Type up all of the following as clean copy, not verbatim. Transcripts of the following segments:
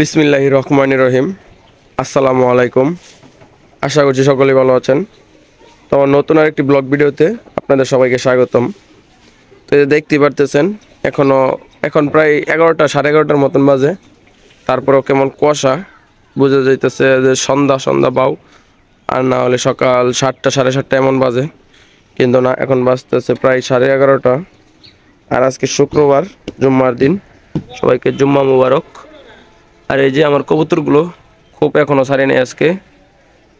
বিসমিল্লাহির রহমানির রহিম। আসসালামু আলাইকুম। আশা করছি সকলেই ভালো আছেন। তো আমার নতুন আরেকটি ব্লগ ভিডিওতে আপনাদের সবাইকে স্বাগতম। তো এই যে দেখতেই পারতেছেন এখন প্রায় 11টা 11:30টার মতন বাজে। তারপরেও কেমন কুয়াশা, বোঝা যাইতেছে যে সন্ধ্যা সন্ধ্যা পাও, আর না হলে সকাল 7টা 7:30 এমন বাজে। কিন্তু না, এখন বাজতেছে প্রায় 11:30। আর আজকে শুক্রবার, জুম্মার দিন। সবাইকে জুম্মা মুবারক। আর এই যে আমার কবুতরগুলো খুব এখনও ছাড়েনি আজকে।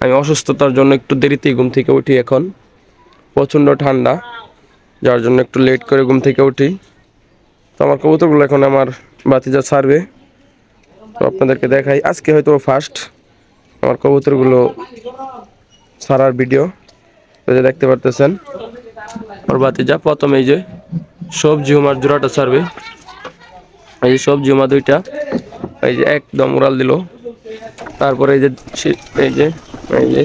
আমি অসুস্থতার জন্য একটু দেরিতেই ঘুম থেকে উঠি। এখন প্রচণ্ড ঠান্ডা, যার জন্য একটু লেট করে ঘুম থেকে উঠি। তো আমার কবুতরগুলো এখন আমার বাতিজা ছাড়বে, তো আপনাদেরকে দেখাই। আজকে হয়তো ফার্স্ট আমার কবুতরগুলো ছাড়ার ভিডিও। তো যে দেখতে পারতেছেন আমার বাতিজা প্রথম এই যে সবজি হুমার জোড়াটা ছাড়বে। এই যে সবজি হুমা দুইটা, এই যে একদম উড়াল দিল। তারপরে এই যে এই যে এই যে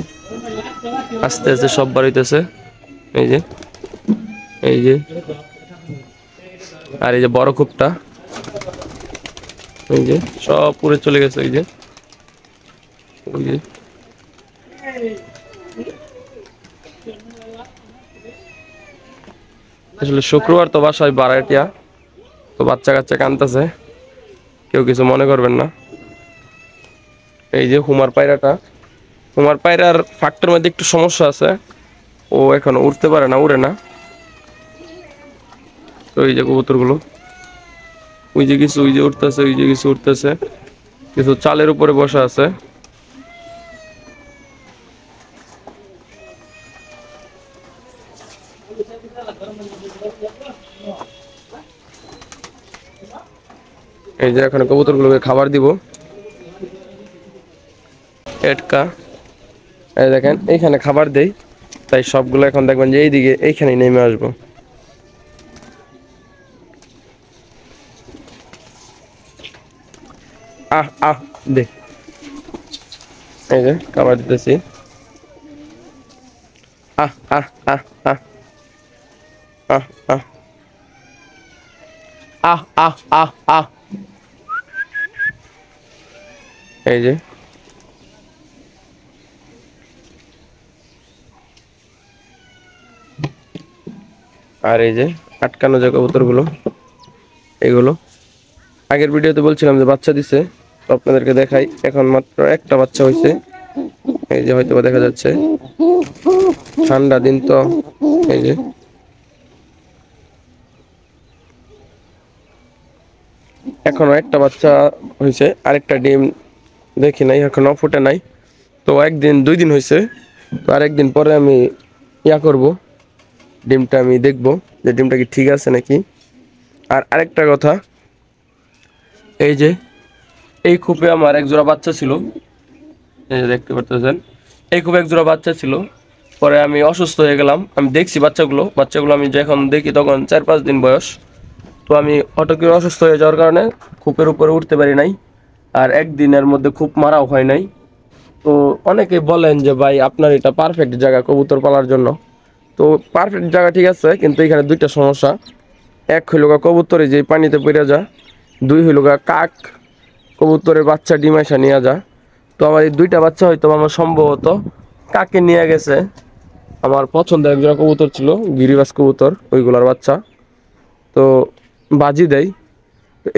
আস্তে আস্তে সব বাড়িতেছে। এই যে এই যে আর এই যে বড় কূপটা, এই যে সব পুড়ে চলে গেছে। এই যে ওই যে আসলে শুক্রবার তো বাসায় বাড়াইটিয়া, তো বাচ্চা কাচ্চা কানতেছে, কেউ কিছু মনে করবেন না। এই যে হুমার পায়রার ফাঁকটার মধ্যে একটু সমস্যা আছে, ও এখনো উঠতে পারে না, উড়ে না। তো এই যে কবুতরগুলো ওই যে কিছু ওই যে উঠতেছে, ওই যে কিছু উঠতেছে, কিছু চালের উপরে বসা আছে। এই যে এখন কবুতরগুলোকে খাবার দিব এটকা। এই দেখেন এইখানে খাবার দেই, তাই সবগুলো এখন দেখবেন যে এইদিকে এইখানেই নেমে আসবো। আহ আহ দে, এই যে খাবার দিতেছি। আহ আহ আহ আহ আহ আহ আহ আহ আহ আহ এই যে আর এই যে আটকানো যে কবুতরগুলো, এগুলো আগের ভিডিওতে বলছিলাম যে বাচ্চা দিছে, তো আপনাদেরকে দেখাই। এখন মাত্র একটা বাচ্চা হয়েছে, এই যে হয়তো দেখা যাচ্ছে। ঠান্ডা দিন তো, এই যে এখনো একটা বাচ্চা হয়েছে, আরেকটা ডিম দেখি নাই, এখনো ফুটে নাই। তো একদিন 2 দিন হয়েছে, তো আরেকদিন পরে আমি করব, ডিমটা আমি দেখবো যে ডিমটা কি ঠিক আছে নাকি। আর আরেকটা কথা, এই যে এই কূপে আমার এক জোড়া বাচ্চা ছিল, এই যে দেখতে পারতেছেন। এই কূপে এক জোড়া বাচ্চা ছিল, পরে আমি অসুস্থ হয়ে গেলাম। আমি দেখছি বাচ্চাগুলো আমি যখন দেখি তখন 4-5 দিন বয়স। তো আমি হঠাৎ করে অসুস্থ হয়ে যাওয়ার কারণে কূপের উপরে উঠতে পারি নাই, আর একদিনের মধ্যে কূপ মারাও হয় নাই। তো অনেকেই বলেন যে ভাই আপনার এটা পারফেক্ট জায়গা কবুতর পালার জন্য। তো পারফেক্ট জায়গা ঠিক আছে, কিন্তু এখানে দুইটা সমস্যা। এক হইল গা কবুতরে যে পানিতে পড়ে যা, দুই হইল গা কাক কবুতরের বাচ্চা ডিমাইসা নিয়ে যা। তো আমার এই দুইটা বাচ্চা হয়তো আমার সম্ভবত কাকে নিয়ে গেছে। আমার পছন্দের একজোড়া কবুতর ছিল, গিরিবাজ কবুতর, ওইগুলার বাচ্চা। তো বাজি দেয়।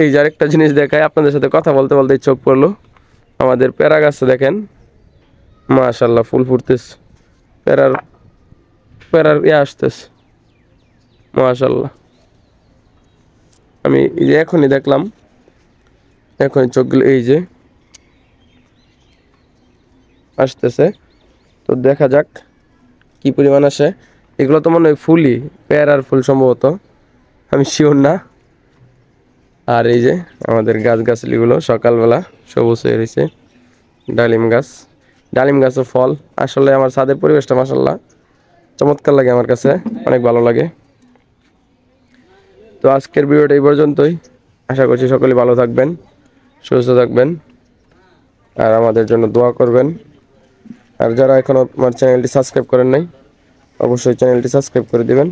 এই যে আরেকটা জিনিস দেখায়, আপনাদের সাথে কথা বলতে বলতে চোখ পড়লো আমাদের পেয়ারা গাছে। দেখেন মাশাল্লাহ ফুল ফুটতেছে, পেয়ারার পেয়ারার আসতেছে মাশাল্লাহ। আমি এই যে এখনই দেখলাম, এখনই চোখগুলো এই যে আসতেছে। তো দেখা যাক কি পরিমাণ আসে। এগুলো তো মনে হয় ফুলই, পেয়ারার ফুল সম্ভবত, আমি শিওর না। আর এই যে আমাদের গাছগাছালিগুলো সকালবেলা সবুজ হয়ে রয়েছে। ডালিম গাছও ফল। আসলে আমার ছাদের পরিবেশটা মাশাল্লাহ চমৎকার লাগে, আমার কাছে অনেক ভালো লাগে। তো আজকের ভিডিওটা এই পর্যন্তই। আশা করছি সকলে ভালো থাকবেন, সুস্থ থাকবেন, আর আমাদের জন্য দোয়া করবেন। আর যারা এখনও আমার চ্যানেলটি সাবস্ক্রাইব করেন নাই, অবশ্যই চ্যানেলটি সাবস্ক্রাইব করে দিবেন।